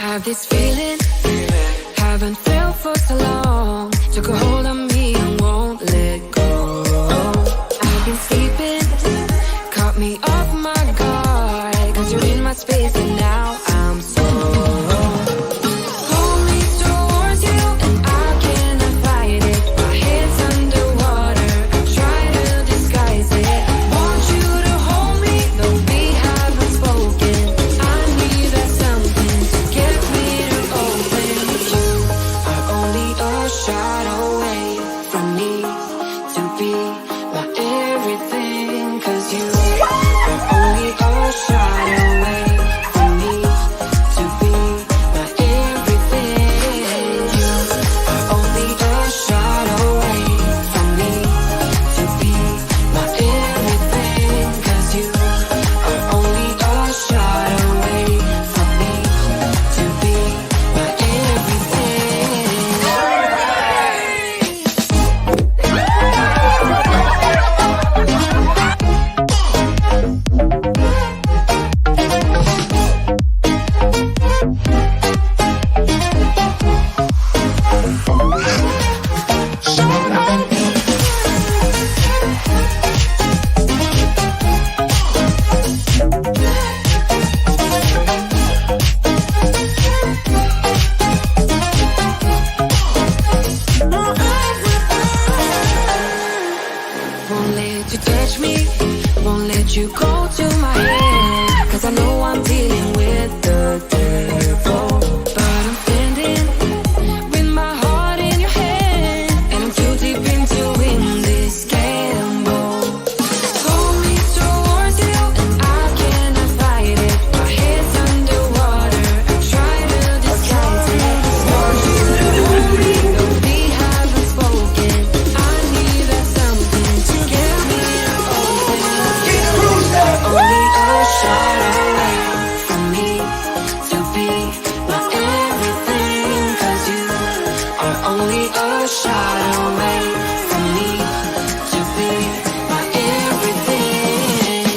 Have this feeling, haven't felt for so long. Took a hold of me and won't let go. I've been sleeping, caught me off my guard. Cause you're in my space and now I'm so pull me towards you and I cannot fight it. My head's underwater, I try to disguise it. Want you to hold me, though we haven't spoken. I need that something to get me to open. You are only a shot away from me to be my everything. Cause you are only a shot away from me to be my everything. You are only a shot away from me to be my everything. Cause you are only a shot away from me to be my everything. Won't let you touch me, won't let you go to my head. Cause I know I'm dealing with the devil. But I'm standing with my heart in your hand. And I'm too deep into win this gamble. Pull me towards you and I cannot fight it. My head's underwater, I try to disguise it. Want you to hold me, though we haven't spoken. I need that something to get me to open. Only a shot away from me to be my everything. Cause you are only a shot away from me to be my everything.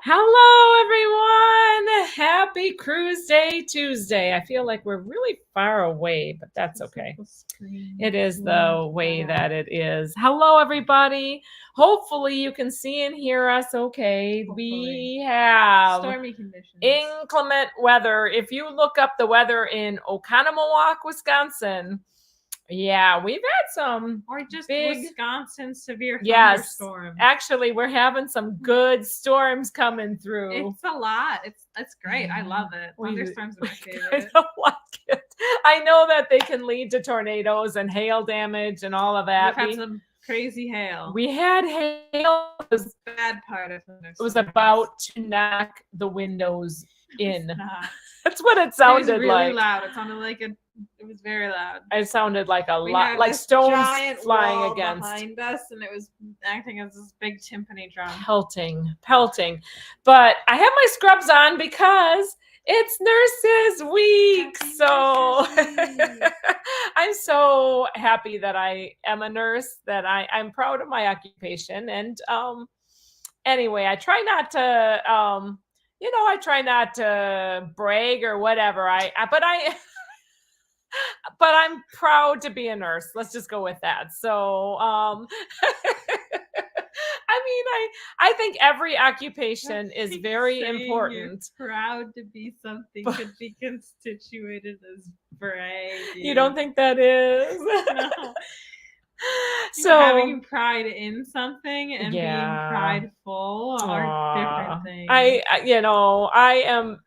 Hello, everyone. Happy Cruise Day Tuesday. I feel like we're really far away, but that's okay. It is the way that it is. Hello, everybody. Hopefully you can see and hear us okay. We have Stormy conditions. inclement weather. If you look up the weather in Oconomowoc, Wisconsin, yeah, we've had some Or just big- Wisconsin severe Yes. thunderstorms. Actually, we're having some good storms coming through. It's a lot. It's great. I love it. We- Thunderstorms are my I favorite. don't like it. I know that they can lead to tornadoes and hail damage and all of that. We've had some crazy hail. We had hail. It was, Bad part of thunderstorms. it was about to knock the windows in. Nah. That's what it It was sounded really like. loud. It sounded like it was very loud. It sounded like a We lot, had like this stones giant flying wall against. behind us, and it was acting as this big timpani drum. Pelting. But I have my scrubs on because it's Nurses Week. Happy So Nurses Week. I'm so happy that I am a nurse, that I'm proud of my occupation. And anyway, I try not to I try not to brag or whatever. But I'm proud to be a nurse. Let's just go with that. So I think every occupation is Keep very saying important. You're proud to be something But- could be constituted as brave. You don't think that is? No. So having pride in something and Yeah. being prideful are different things.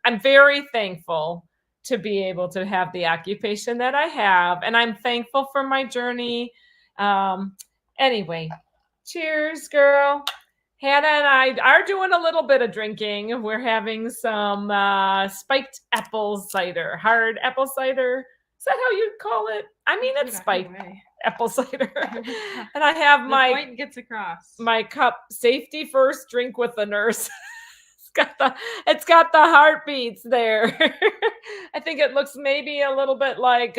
I'm very thankful to be able to have the occupation that I have, and I'm thankful for my journey. Anyway, cheers, girl. Hannah and I are doing a little bit of drinking. We're having some spiked apple cider, hard apple cider. Is that how you call it? I mean, it's spiked apple cider. And I have The my point gets across. my cup, safety first, drink with the nurse. It's got the heartbeats there. I think it looks maybe a little bit like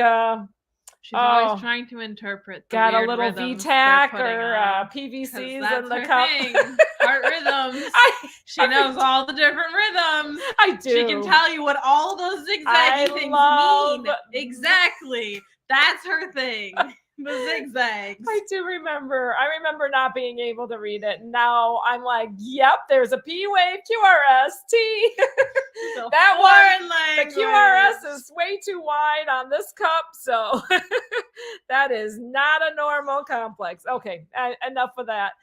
She's always trying to interpret the got a weird little rhythms VTAC they're putting or on, 'cause PVCs that's in the her cup. thing. Heart rhythms. She I knows all the different rhythms. I do. She can tell you what all those zigzaggy things mean. Exactly. That's her thing. The zigzags. I do remember. I remember not being able to read it. Now I'm like, yep, there's a P wave, QRS, T. That one, the QRS is way too wide on this cup, so that is not a normal complex. Okay, enough of that.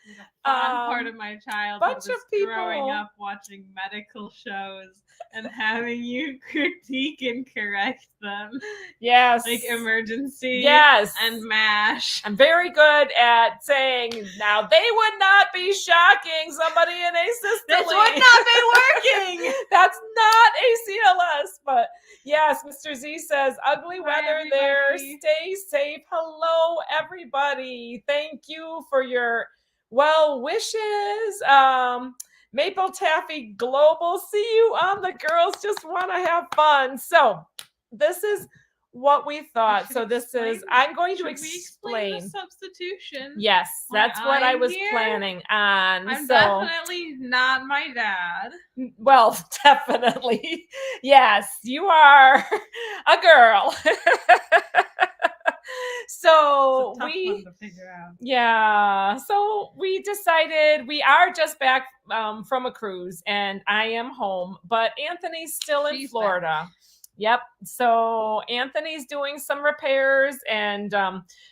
Part of my childhood bunch was of people growing up watching medical shows and having you critique and correct them. Yes. Like Emergency. Yes. And MASH. I'm very good at saying, now they would not be shocking somebody in asystole. This would not be working. That's not ACLS, but yes, Mr. Z says, ugly weather there. Stay safe. Hello, everybody. Thank you for your well wishes. Maple Taffy Global, see you on the Girls Just Want to Have Fun. So this is what we thought. So this is, I'm going to explain the substitution. Yes, that's what I was planning on. I'm definitely not my dad. Well, definitely. Yes, you are a girl. So it's a tough one to figure out. Yeah. So we decided we are just back from a cruise, and I am home, but Anthony's still in Florida. Yep. So Anthony's doing some repairs and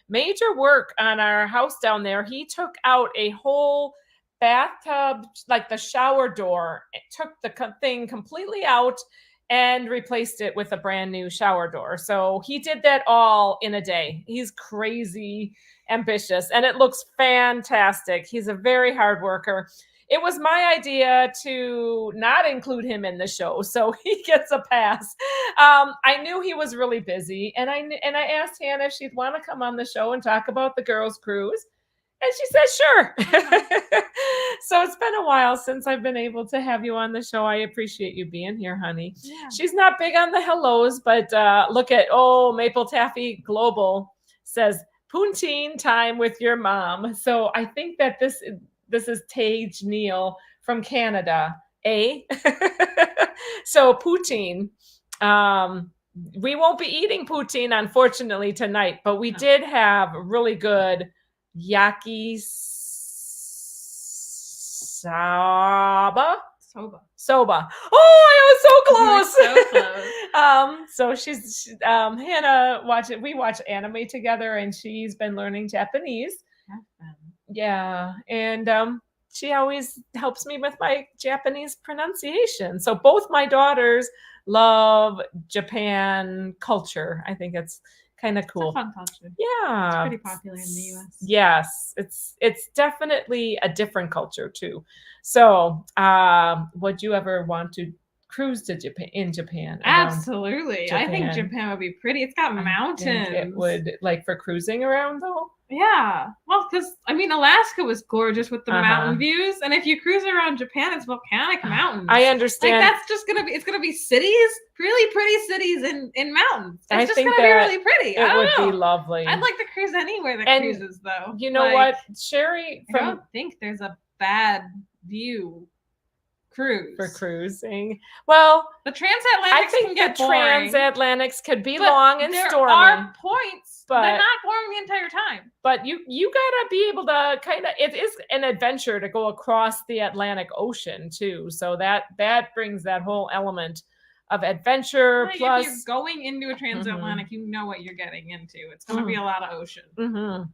major work on our house down there. He took out a whole bathtub, like the shower door, took the thing completely out and replaced it with a brand new shower door. So he did that all in a day. He's crazy ambitious, and it looks fantastic. He's a very hard worker. It was my idea to not include him in the show, so he gets a pass. I knew he was really busy, and I asked Hannah if she'd want to come on the show and talk about the girls' cruise. And she said, sure. So it's been a while since I've been able to have you on the show. I appreciate you being here, honey. Yeah. She's not big on the hellos, but look at, Maple Taffy Global says, poutine time with your mom. So I think that this is Tage Neal from Canada, eh? So poutine. We won't be eating poutine, unfortunately, tonight, but we did have really good soba. Oh, I was so close. So she's Hannah we watch anime together, and she's been learning Japanese. Yeah, and she always helps me with my Japanese pronunciation. So both my daughters love Japan culture. I think it's kind of cool. It's a fun culture. Yeah. It's pretty popular in the US. Yes. It's definitely a different culture too. So would you ever want to cruise to Japan? Absolutely. Japan? I think Japan would be pretty. It's got mountains. It would, like, for cruising around though? Yeah. Well, because Alaska was gorgeous with the mountain views, and if you cruise around Japan, it's volcanic mountains. I understand. Like, that's just it's gonna be cities, really pretty cities in mountains. It's just gonna be really pretty. It would be lovely. I'd like to cruise anywhere that cruises, though. You know what, Sherry? I don't think there's a bad view cruise for cruising. Well, the transatlantics can get boring. Transatlantics could be long and stormy. There are points, but they're not boring the entire time. But you gotta be able to it is an adventure to go across the Atlantic Ocean too. So that brings that whole element of adventure. Plus, if you're going into a transatlantic, you know what you're getting into. It's going to be a lot of ocean. A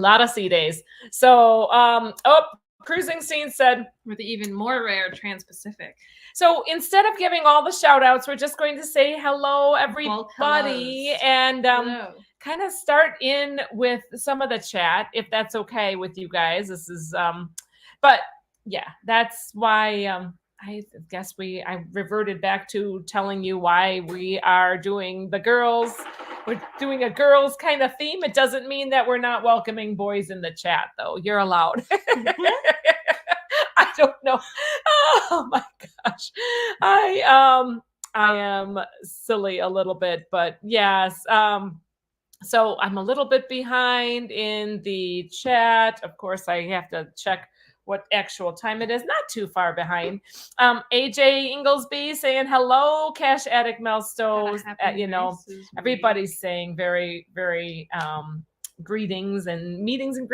lot of sea days. So, Cruising Scene said, with the even more rare Trans-Pacific. So instead of giving all the shout outs, we're just going to say hello, everybody, and kind of start in with some of the chat, if that's okay with you guys. This is, but yeah, that's why I guess I reverted back to telling you why we are doing the girls. We're doing a girls kind of theme. It doesn't mean that we're not welcoming boys in the chat, though. You're allowed. I don't know. Oh my gosh. I am silly a little bit, but yes. So I'm a little bit behind in the chat. Of course, I have to check what actual time it is. Not too far behind. AJ Inglesby saying hello, Cash Addict Melstow. Everybody's saying very, very greetings and meetings and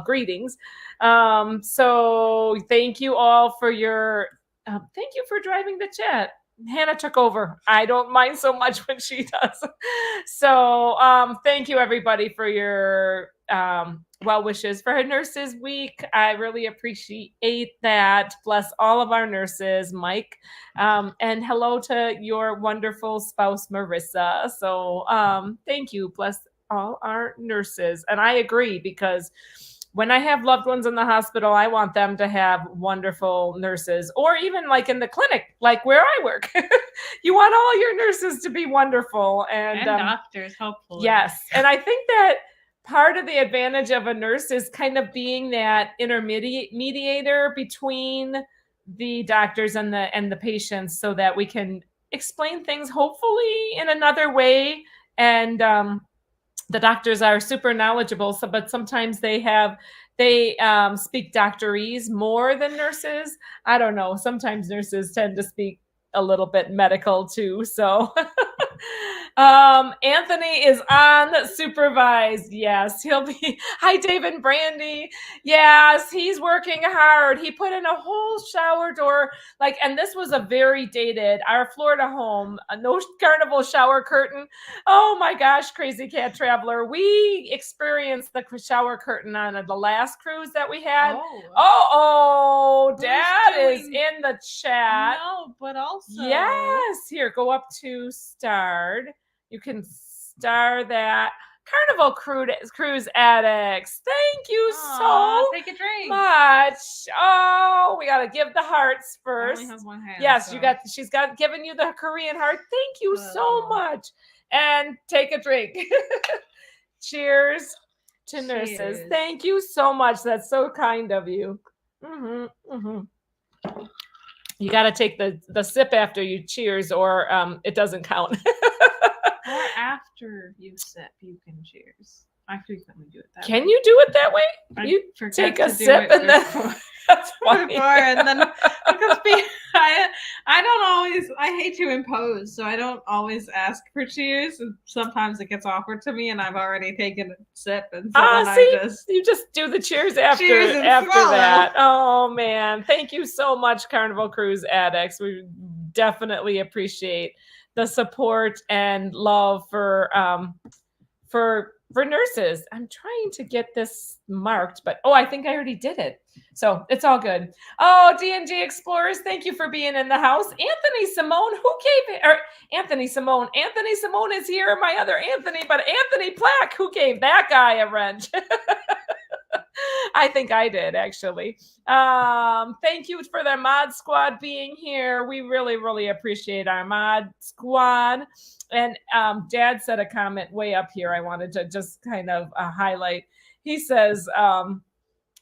greetings. So thank you all for your thank you for driving the chat. Hannah took over. I don't mind so much when she does. So thank you everybody for your well wishes for Nurses Week. I really appreciate that. Bless all of our nurses, Mike. And hello to your wonderful spouse, Marissa. So thank you. Bless all our nurses. And I agree, because when I have loved ones in the hospital, I want them to have wonderful nurses, or even like in the clinic, like where I work. You want all your nurses to be wonderful, and doctors, hopefully. Yes. And I think that part of the advantage of a nurse is kind of being that mediator between the doctors and the patients, so that we can explain things hopefully in another way. And the doctors are super knowledgeable, but sometimes they speak doctorese more than nurses. I don't know. Sometimes nurses tend to speak a little bit medical too. So Anthony is on supervised. Yes, he'll be. Hi, David Brandy. Yes, he's working hard. He put in a whole shower door, and this was a very dated, our Florida home, no carnival shower curtain. Oh my gosh, Crazy Cat Traveler. We experienced the shower curtain on the last cruise that we had. Dad is in the chat. No, but also. Yes, here, go up to starred. You can star that. Carnival Cruise Addicts. Thank you so take a drink. much. Oh, we got to give the hearts first. I only have one hand. Yes, so. she's given you the Korean heart. Thank you so much. And take a drink. Cheers to nurses. Thank you so much. That's so kind of you. You got to take the sip after you cheers, or it doesn't count. Or after you sip, you can cheers. I frequently do it that way. Can you do it that way? You take a sip and then that's funny. And then because I don't always. I hate to impose, so I don't always ask for cheers. And sometimes it gets awkward to me, and I've already taken a sip, and so you just do the cheers after that. Oh man, thank you so much, Carnival Cruise Addicts. We definitely appreciate the support and love for nurses. I'm trying to get this marked, but I think I already did it. So it's all good. Oh, DNG Explorers, thank you for being in the house. Anthony Simone, Anthony Simone is here, my other Anthony, but Anthony Plack, who gave that guy a wrench? I think I did, actually. Thank you for the mod squad being here. We really, really appreciate our mod squad. And Dad said a comment way up here I wanted to just kind of highlight. He says,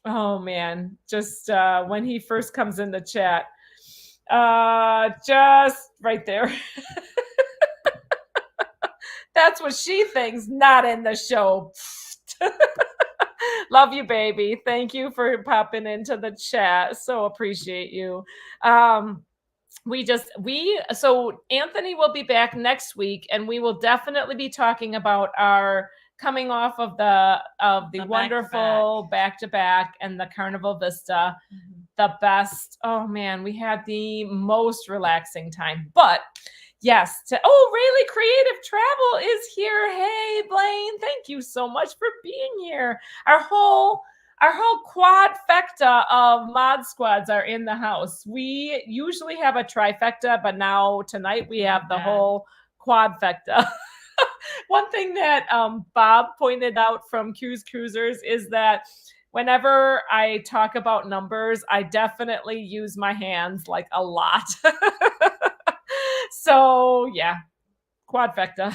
oh man, just when he first comes in the chat, just right there. That's what she thinks, not in the show. Love you, baby. Thank you for popping into the chat. So appreciate you. So Anthony will be back next week, and we will definitely be talking about our coming off of the wonderful back-to-back and the Carnival Vista. The best. Oh man, we had the most relaxing time. But yes, Rayleigh Creative Travel is here. Hey, Blaine, thank you so much for being here. Our whole quadfecta of mod squads are in the house. We usually have a trifecta, but now tonight we have the whole quadfecta. One thing that Bob pointed out from Cruisers is that whenever I talk about numbers, I definitely use my hands like a lot. So yeah, quadfecta.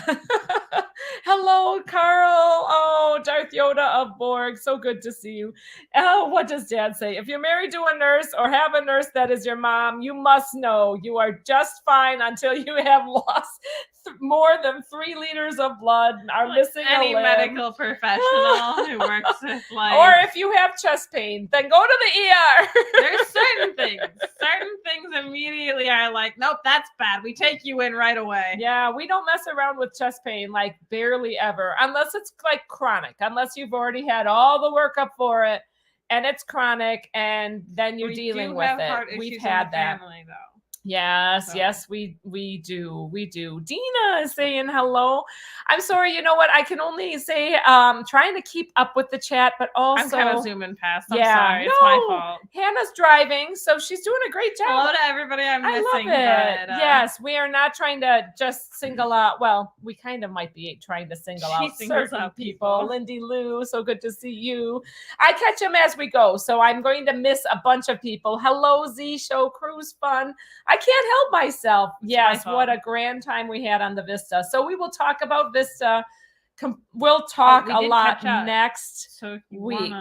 Hello, Carl. Oh, Darth Yoda of Borg. So good to see you. Oh, what does Dad say? If you're married to a nurse or have a nurse that is your mom, you must know you are just fine until you have lost more than 3 liters of blood, are missing any a limb. medical professional who works with like, or if you have chest pain, then go to the ER. there's certain things immediately are like, nope, that's bad. We take you in right away. Yeah, we don't mess around with chest pain, like barely ever, unless it's like chronic, unless you've already had all the workup for it and it's chronic and then you're dealing with it. We've had that. Family, though. Yes, yes, we do. Dina is saying hello. I'm sorry, you know what? I can only say trying to keep up with the chat, but also I'm kind of zooming past. I'm sorry, it's my fault. Hannah's driving, so she's doing a great job. Hello to everybody I'm missing. I love it. But, yes, we are not trying to just single out. Well, we kind of might be trying to single out certain people. Lindy Lou, so good to see you. I catch them as we go, so I'm going to miss a bunch of people. Hello, Z Show Cruise Fun. I can't help myself. Yes, what a grand time we had on the Vista. So we will talk about Vista. We'll talk a lot next week.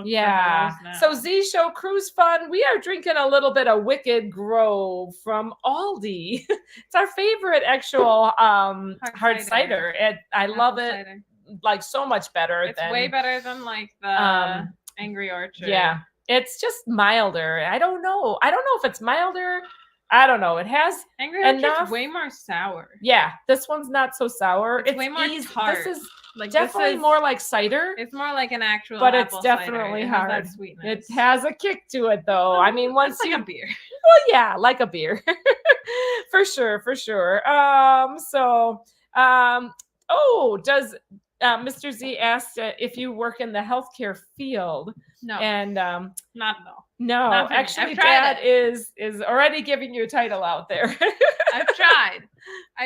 Yeah. So Z Show Cruise Fun. We are drinking a little bit of Wicked Grove from Aldi. It's our favorite actual hard cider. I love it. Cider. Like so much better. It's way better than like the Angry Orchard. Yeah. It's just milder. I don't know if it's milder. I don't know. It has Angry Orchard's way more sour. Yeah, this one's not so sour. It's way more tart. This is like definitely more like cider. It's more like an actual, but it's definitely cider. hard. It has sweetness. It has a kick to it, though. I mean, once like a beer. Well, yeah, like a beer, for sure. Does Mr. Z asked if you work in the healthcare field? No, and not at all. No, actually, Dad is already giving you a title out there. I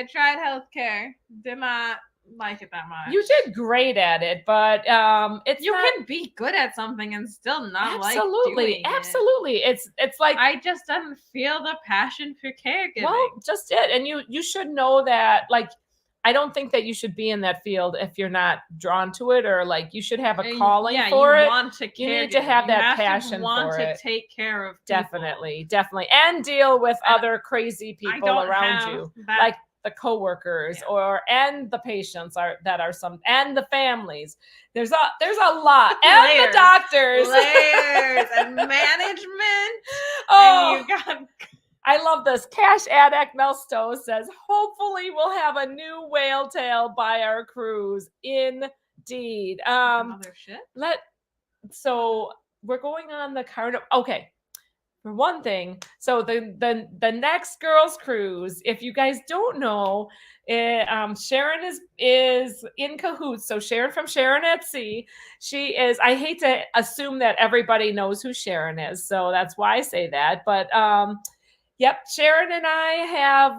tried healthcare. Did not like it that much. You did great at it, but you can be good at something and still not like doing it. Absolutely. It's like I just didn't feel the passion for caregiving. Well, just it, and you should know that. Like, I don't think that you should be in that field if you're not drawn to it, or like you should have a calling for it. You need to have that passion for it. To take care of people. Definitely, and deal with other crazy people around you, like the coworkers and the patients and the families. There's a lot, and layers, the doctors, layers and management. Oh, and you got. I love this. Cash Addict Melsto says, hopefully we'll have a new whale tail by our cruise. Indeed. Other shit? So we're going on the Carnival. Okay. For one thing, so the next girls cruise, if you guys don't know, Sharon is in cahoots. So Sharon from Sharon at Sea, she is. I hate to assume that everybody knows who Sharon is, so that's why I say that. But yep, Sharon and I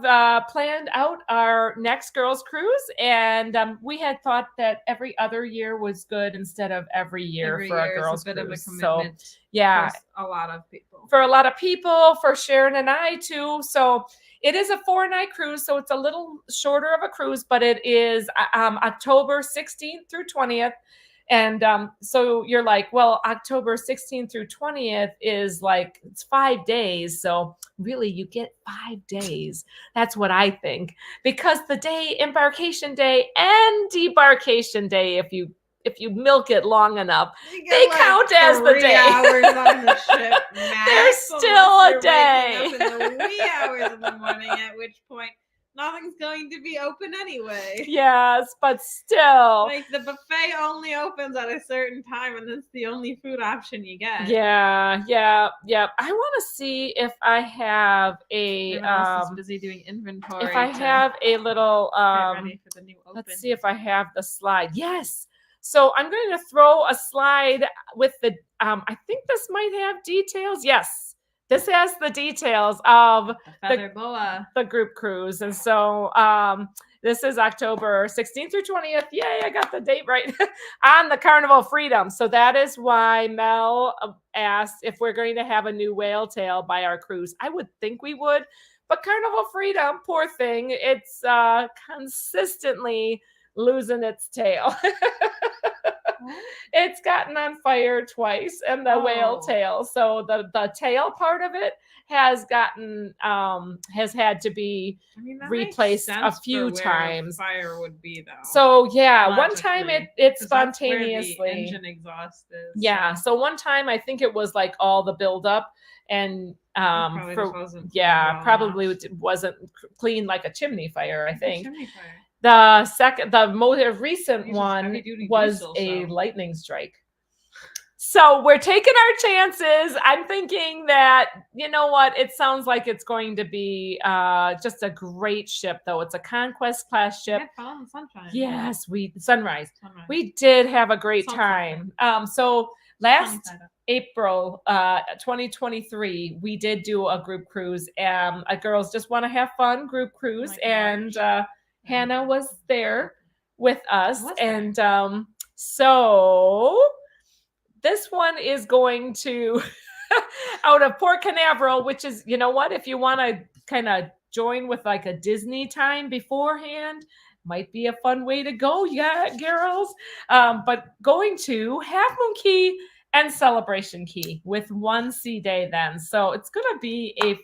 have planned out our next girls cruise, and we had thought that every other year was good instead of every year for a girls cruise. Of a commitment. So yeah, for a lot of people. For Sharon and I too. So it is a 4-night cruise, so it's a little shorter of a cruise, but it is October 16th through 20th. And so you're like, well, October 16th through 20th is like, it's 5 days. So really you get 5 days. That's what I think. Because the day, embarkation day and debarkation day, if you milk it long enough, they count as the day. 3 hours on the ship. There's still a day. Up in the wee hours in the morning, at which point nothing's going to be open anyway. Yes, but still. Like the buffet only opens at a certain time, and that's the only food option you get. Yeah. I want to see if I have a. Everyone is busy doing inventory. If I have a little. Get ready for the new open. Let's see if I have the slide. Yes. So I'm going to throw a slide with the. I think this might have details. Yes. this has the details of The feather boa. the group cruise. And so this is October 16th through 20th. Yay, I got the date right. On the Carnival Freedom. So that is why Mel asked if we're going to have a new whale tail by our cruise. I would think we would, but Carnival Freedom, poor thing, it's consistently losing its tail. It's gotten on fire twice, and the whale tail. So the tail part of it has gotten has had to be replaced a few times. Fire would be though. So yeah, one time it spontaneously, that's where the engine exhaust is. Yeah, so one time I think it was like all the buildup, and probably wasn't clean like a chimney fire. I think. Chimney fire. The most recent one was a lightning strike. So we're taking our chances. I'm thinking that, you know what, it sounds like it's going to be just a great ship, though. It's a Conquest class ship. Sunshine. Yes, Sunrise. We did have a great time. So last April 2023, we did do a group cruise. A Girls Just Want to Have Fun group cruise. Hannah was there with us. So this one is going to out of Port Canaveral, which is, you know what, if you want to kind of join with like a Disney time beforehand, might be a fun way to go. Yeah, girls. But going to Half Moon Cay and Celebration Key with one sea day then. So it's going to be a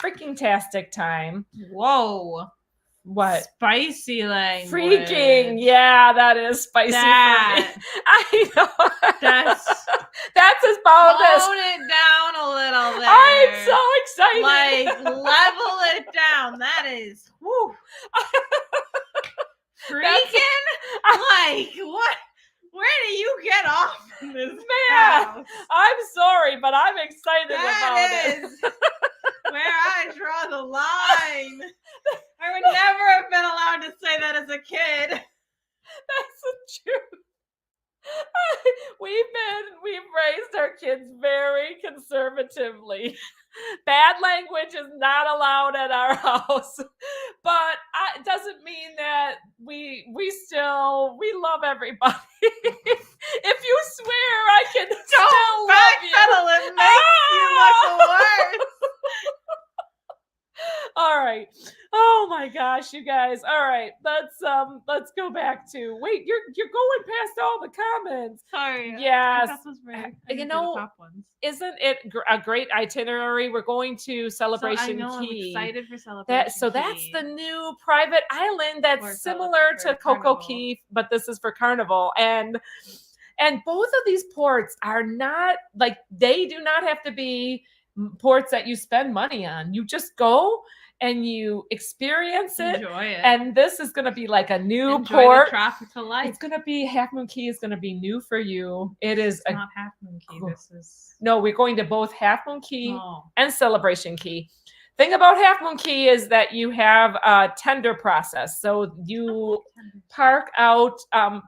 freaking-tastic time. Whoa. What? Spicy language. Freaking, yeah, that is spicy for me. I know. That's as bonus. Tone it down a little bit. I'm so excited. Like, level it down. That is, whoo. Freaking, like, what? Where do you get off in this house? I'm sorry, but I'm excited about it. Where I draw the line. I would never have been allowed to say that as a kid. That's the truth. We've raised our kids very conservatively. Bad language is not allowed at our house, but it doesn't mean that we love everybody. If you swear, I can still love you. It makes you look worse. All right. Oh my gosh, you guys. All right. Let's go back to wait, you're going past all the comments. Sorry. Yes. You know, isn't it a great itinerary? We're going to Celebration Key. I'm excited for Celebration Key. That's the new private island that's similar to Coco Key, but this is for Carnival. And both of these ports are not like, they do not have to be ports that you spend money on. You just go and you experience it. Enjoy it. And this is going to be like a new port. The tropical life. It's going to be Half Moon Cay is going to be new for you. It is not Half Moon Cay. No, we're going to both Half Moon Cay and Celebration Key. Thing about Half Moon Cay is that you have a tender process. So you park out,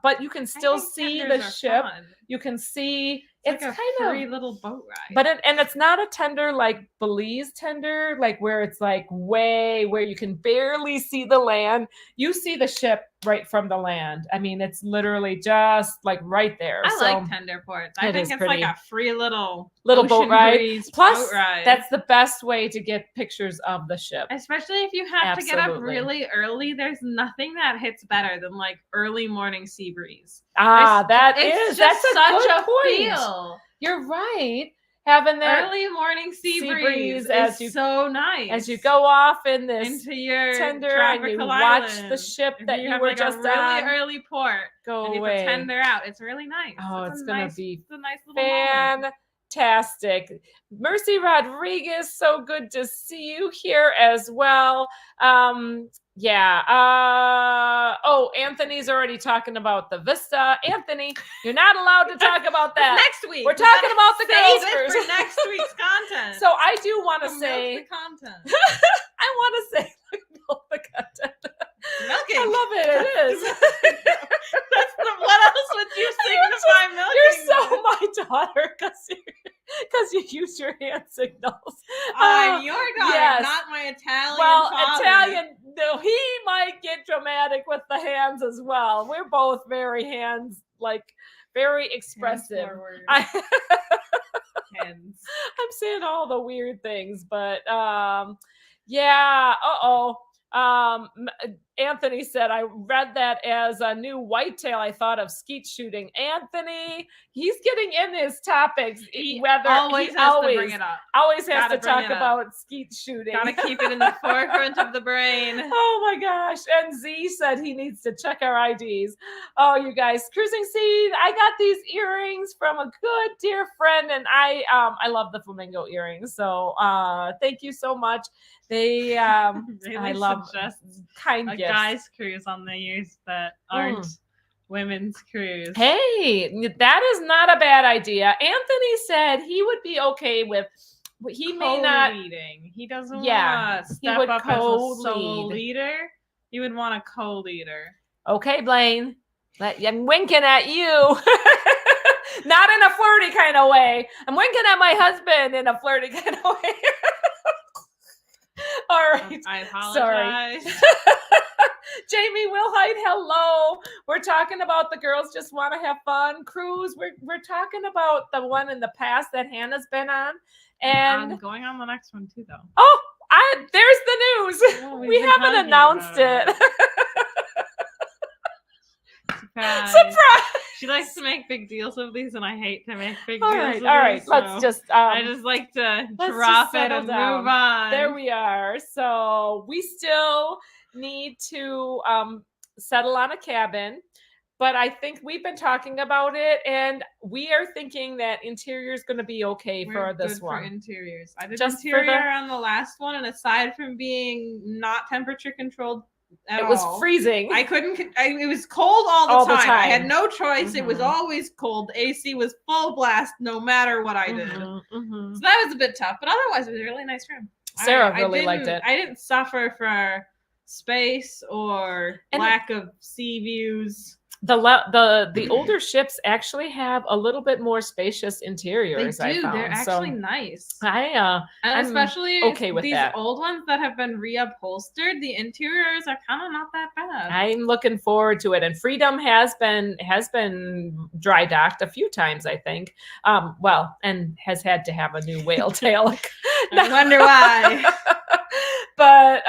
but you can still see the ship. Fun. You can see it's kind of a free little boat ride. But it's not a tender like Belize tender, like where it's like way where you can barely see the land. You see the ship right from the land. I mean, it's literally just like right there. I like tender ports. I think it's pretty. Like a free little boat ride. Plus, boat ride. That's the best way to get pictures of the ship. Especially if you have to get up really early. There's nothing that hits better than like early morning sea breeze. That's such a feel. You're right. Having that early morning sea breeze as you so nice as you go off in this into your tender and you watch the ship that you were just really on. Early port go and away. You tender out. It's really nice. Oh, it's gonna be a nice little fantastic. Mercy Rodriguez, so good to see you here as well. Anthony's already talking about the Vista. Anthony, you're not allowed to talk about that. Next week. We're talking about the girls for next week's content. So I do want to say the content. I want to say the content. Milking. I love it. It is. What else would you signify milking? You're so my daughter because you use your hand signals. Italian father. Italian, no, he might get dramatic with the hands as well. We're both very very expressive. Hands. I'm saying all the weird things, but yeah. Anthony said, I read that as a new whitetail. I thought of skeet shooting. Anthony, he's getting in his topics. He always has to bring it up. Always has to talk about skeet shooting. Gotta keep it in the forefront of the brain. Oh my gosh. And Z said he needs to check our IDs. Oh, you guys, Cruising Seed, I got these earrings from a good dear friend, and I love the flamingo earrings. So thank you so much. They I love kind a gifts. guy's cruise on the years that aren't women's cruise. Hey, that is not a bad idea. Anthony said he would be okay with. He may not. Leading. He doesn't want to he would step up as a solo co-lead. leader. He would want a co-leader. Okay, Blaine. I'm winking at you. Not in a flirty kind of way. I'm winking at my husband in a flirty kind of way. All right. I apologize. Sorry. Jamie Wilhite, hello. We're talking about the girls just want to have fun cruise. We're talking about the one in the past that Hannah's been on. And I'm going on the next one too, though. Oh, there's the news. Oh, we haven't announced it. Surprise. She likes to make big deals of these, and I hate to make big deals of these. All right, let's just. I just like to drop it and move on. There we are. So we still need to settle on a cabin, but I think we've been talking about it, and we are thinking that interior is going to be okay for this one. For interiors, I did Just interior on the last one, and aside from being not temperature controlled. It was freezing. I couldn't. It was cold all the time. I had no choice. Mm-hmm. It was always cold. The AC was full blast, no matter what I did. So that was a bit tough, but otherwise, it was a really nice room. Sarah really liked it. I didn't suffer for space or lack of sea views. The older ships actually have a little bit more spacious interiors. They do. I found. They're actually nice. And I'm especially okay with these that. old ones that have been reupholstered. The interiors are kind of not that bad. I'm looking forward to it. And Freedom has been dry docked a few times, I think. And has had to have a new whale tail. I wonder why. But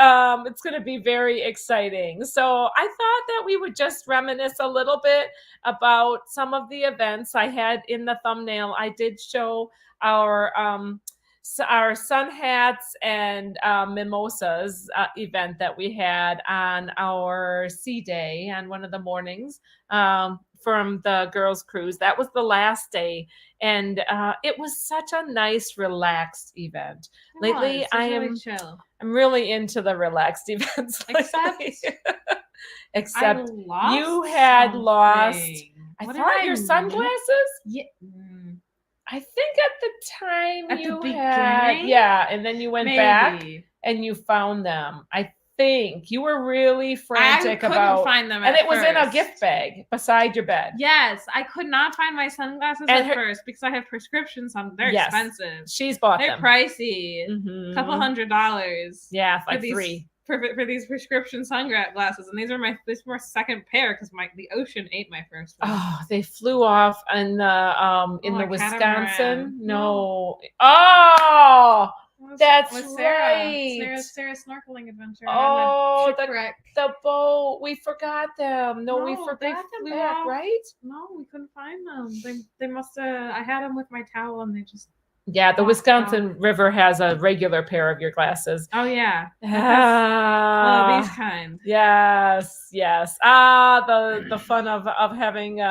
it's going to be very exciting. So I thought that we would just reminisce a little bit about some of the events I had in the thumbnail. I did show our sun hats and mimosas event that we had on our sea day on one of the mornings from the girls' cruise. That was the last day, and it was such a nice, relaxed event. Lately, I'm really into the relaxed events. Except you had lost. I thought your sunglasses. Yeah. I think at the time you had, and then you went back and you found them. I think you were really frantic about find them, and it was in a gift bag beside your bed. Yes, I could not find my sunglasses at first because I have prescriptions on. They're expensive. She's bought them. They're pricey, a couple $100. Yeah, like $3 for these prescription sunglasses, and these were my second pair because the ocean ate my first one. Oh, they flew off in the Wisconsin. No. That's right. Sarah's snorkeling adventure. Oh, the boat. We forgot them. No, we forgot them back, right? No, we couldn't find them. They must have. I had them with my towel, and they just. Yeah, the Wisconsin River has a regular pair of your glasses. Oh yeah. These kind. Yes. The fun of having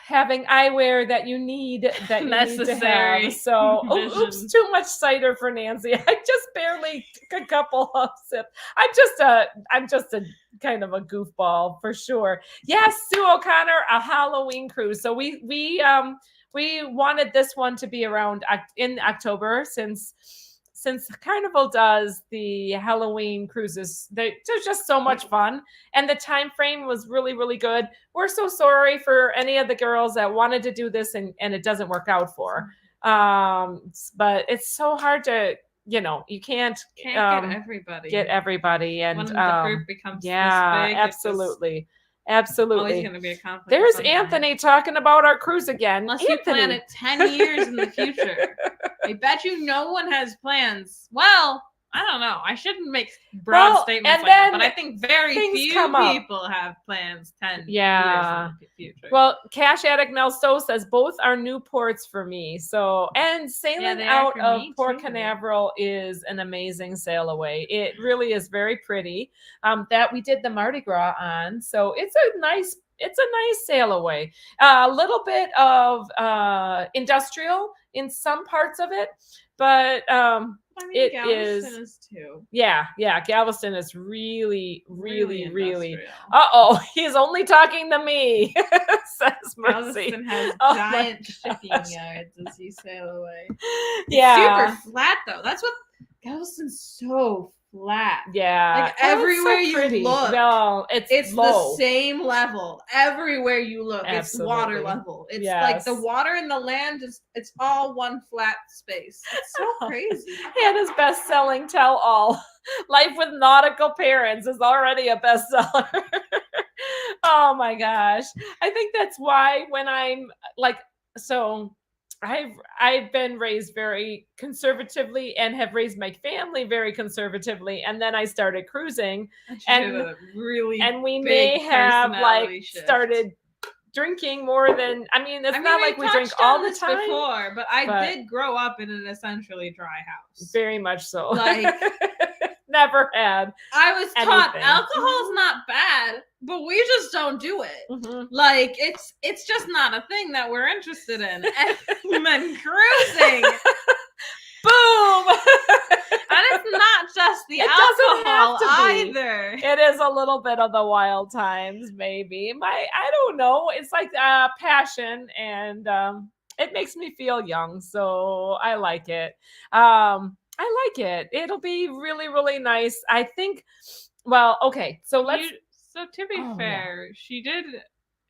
having eyewear that you need necessary. Need to have. So, oops, too much cider for Nancy. I just barely took a couple of sips. I'm just a kind of a goofball for sure. Yes, Sue O'Connor, a Halloween cruise. So we wanted this one to be around in October since Carnival does the Halloween cruises. They're just so much fun, and the time frame was really, really good. We're so sorry for any of the girls that wanted to do this and it doesn't work out for. But it's so hard to you can't get everybody. get everybody, and when the group becomes this big, absolutely. Always going to be a conflict. There's Anthony talking about our cruise again. Unless you plan it 10 years in the future. I bet you no one has plans. Well, I don't know. I shouldn't make broad statements like that, but I think very few people have plans 10 years in the future. Well, Cash Addict Melsto says both are new ports for me. So, and sailing out of Port Canaveral is an amazing sail away. It really is very pretty. That we did the Mardi Gras on. So it's a nice sail away. A little bit of industrial in some parts of it, but Galveston is too. Yeah, Galveston is really. He's only talking to me, says Mercy. Galveston has giant shipping yards as you sail away. Yeah. It's super flat though. That's what Galveston's so flat. Yeah. Like everywhere you look, no, it's low. The same level. Everywhere you look, it's water level. It's like the water and the land it's all one flat space. It's so crazy. Hannah's best-selling tell-all, Life with Nautical Parents, is already a bestseller. Oh my gosh. I think that's why when I'm like, so I've been raised very conservatively and have raised my family very conservatively, and then I started cruising, and we may have started drinking more than it's not like we drink all the time before, but I did grow up in an essentially dry house. Very much so. Like never had. I was taught alcohol's not bad, but we just don't do it. Mm-hmm. Like it's just not a thing that we're interested in. And then cruising. Boom! And it's not just the alcohol either. It is a little bit of the wild times, maybe. I don't know. It's like passion, and it makes me feel young, so I like it. I like it. It'll be really, really nice. I think. Well, okay. So let's. So to be fair, she did.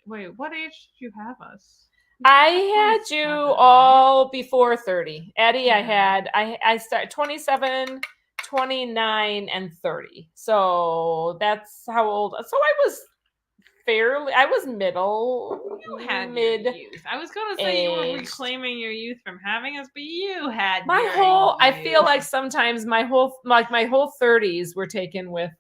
Wait, what age did you have us? I had you all before 30. Eddie, yeah. I started 27, 29, and 30. So that's how old. So I was middle. You had mid youth. I was going to say you were reclaiming your youth from having us, but you had I feel like sometimes my whole 30s were taken with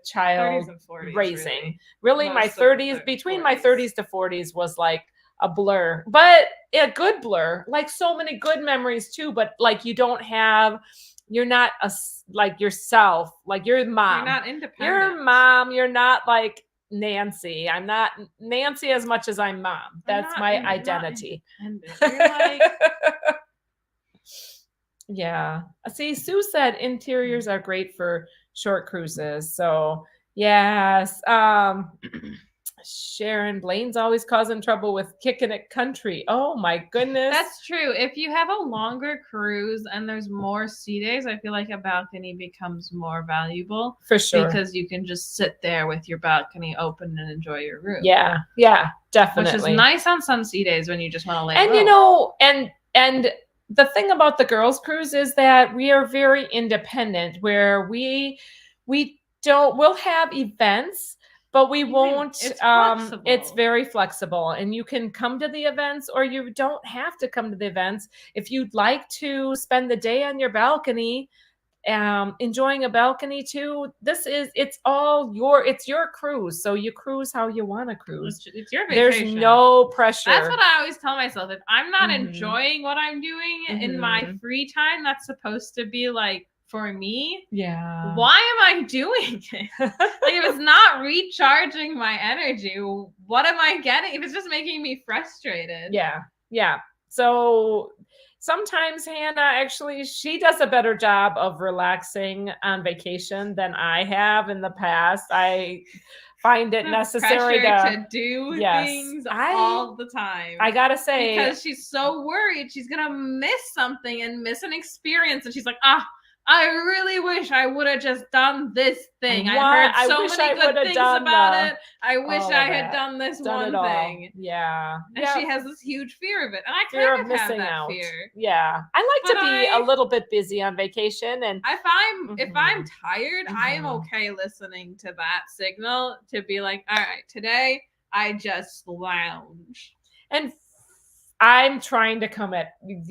child 30s and 40s, raising. Really my 30s, between my 30s to 40s was like a blur, but a good blur, like so many good memories too, but like you're not like yourself, like your mom. You're not independent. Your mom, you're not like Nancy. I'm not Nancy as much as I'm mom. That's my identity. You're like... Yeah. See, Sue said interiors are great for short cruises. So yes. Sharon, Blaine's always causing trouble with kicking it country. Oh my goodness. That's true. If you have a longer cruise and there's more sea days, I feel like a balcony becomes more valuable. For sure. Because you can just sit there with your balcony open and enjoy your room. Yeah, definitely. Which is nice on some sea days when you just want to lay low. And the thing about the girls' cruise is that we are very independent, where we'll have events, but we won't. It's very flexible, and you can come to the events, or you don't have to come to the events. If you'd like to spend the day on your balcony, enjoying a balcony too, it's your cruise. So you cruise how you want to cruise. It's your vacation. There's no pressure. That's what I always tell myself. If I'm not enjoying what I'm doing in my free time, that's supposed to be like, for me, why am I doing it? Like, if it's not recharging my energy, what am I getting? If it's just making me frustrated. Yeah. So sometimes Hannah, actually, she does a better job of relaxing on vacation than I have in the past. I find it necessary to do things all the time. I gotta say, because she's so worried she's gonna miss something and miss an experience, and she's like, I really wish I would have just done this thing. What? I heard I so wish many I good would've things done about it. I wish all of I had that. done this Done one it all. thing. Yeah. And she has this huge fear of it. And I fear kind of of have missing that out. fear. Yeah. I like But to be a little bit busy on vacation, and if I'm tired, I am Mhm. okay listening to that signal to be like, all right, today I just lounge. and I'm trying to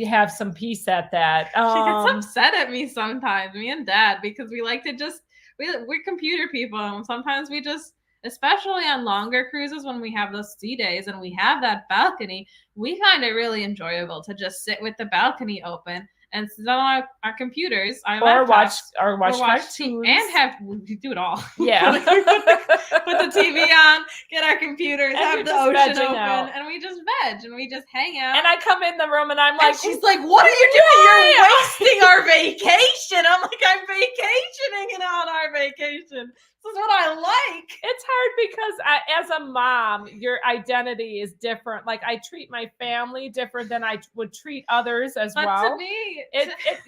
have some peace at that. She gets upset at me sometimes, me and Dad, because we like to just we're computer people, and sometimes we just, especially on longer cruises when we have those sea days and we have that balcony, we find it really enjoyable to just sit with the balcony open and sit on our computers, or watch cartoons, and we do it all. Yeah. Put the TV on, get our computers, And have you're the just ocean vegging open, out. and we just veg and we just hang out. And I come in the room and I'm like, and she's like, "What are you doing? You're wasting our vacation." I'm like, "I'm vacationing on our vacation. This is what I like." It's hard because as a mom, your identity is different. Like I treat my family different than I would treat others as But well. to me, and I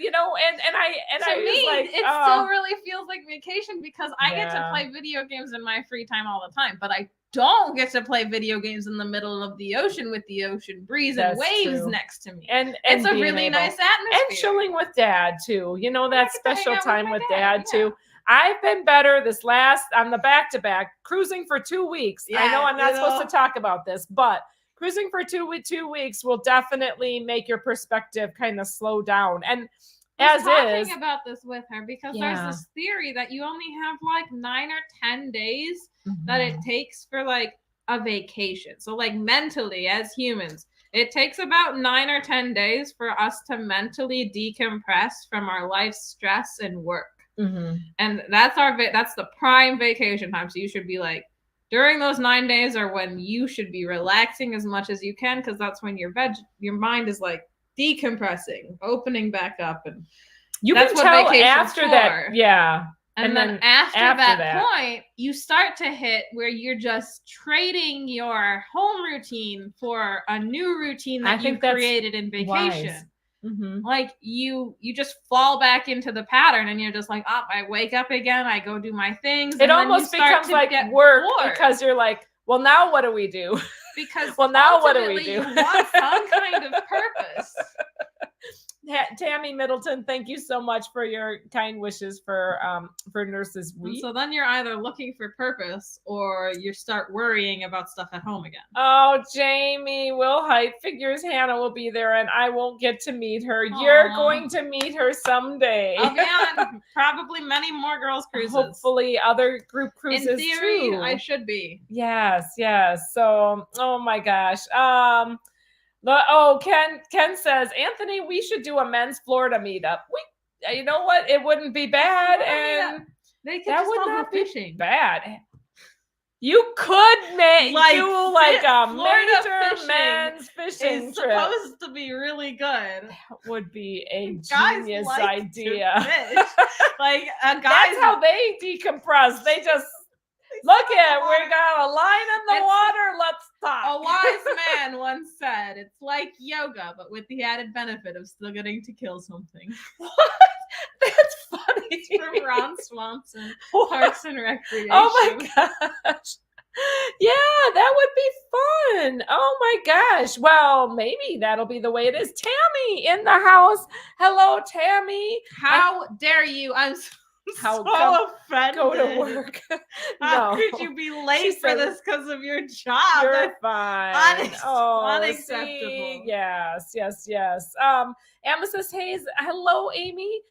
to was me, like, it still really feels like vacation because I get to Yeah. play video games in my free time all the time, but I don't get to play video games in the middle of the ocean with the ocean breeze and That's waves true. next to me. and It's a being really able- nice atmosphere. and chilling with Dad too. You know, I that get to hang special out with time my with dad, Dad too. I've been better on the back-to-back cruising for 2 weeks. I know Yeah, I'm not you supposed know. to talk about this, but cruising for 2 weeks will definitely make your perspective kind of slow down. And I was as talking is, about this with her because Yeah. there's this theory that you only have like 9 or 10 days that it takes for like a vacation. So like mentally as humans, it takes about 9 or 10 days for us to mentally decompress from our life stress and work. And that's the prime vacation time. So you should be like, during those 9 days are when you should be relaxing as much as you can, because that's when your mind is like decompressing, opening back up, and you that's can what tell vacation's after for. that. Yeah. And then after that point, you start to hit where you're just trading your home routine for a new routine that you've created in vacation. Wise. Like you just fall back into the pattern, and you're just like, oh, I wake up again, I go do my things. It almost becomes like work because you're like, well, now what do we do? Because well, now what do we do? You want some kind of purpose. Tammy Middleton, thank you so much for your kind wishes for Nurses Week. And so then you're either looking for purpose or you start worrying about stuff at home again. Oh, Jamie, Will Height figures Hannah will be there and I won't get to meet her. Aww. You're going to meet her someday. I'll be on probably many more girls' cruises. Hopefully other group cruises In theory, too. I should be. Yes. So, oh my gosh. Ken says, Anthony, we should do a men's Florida meetup. You know what? It wouldn't be bad, and that would not be bad. You could do a major men's fishing trip. Supposed to be really good. That would be a genius idea. Like that's how they decompress. They just. Look at, we got a line in the water. Let's talk. A wise man once said, it's like yoga, but with the added benefit of still getting to kill something. What? That's funny. It's from Ron Swanson, Parks and Recreation. Oh my gosh. Yeah, that would be fun. Oh my gosh. Well, maybe that'll be the way it is. Tammy in the house. Hello, Tammy. How dare you? I'm so offended. Go to work. How could you be late for this because of your job? You're fine. Unacceptable. See? Yes. Amethyst Hayes. Hello, Amy.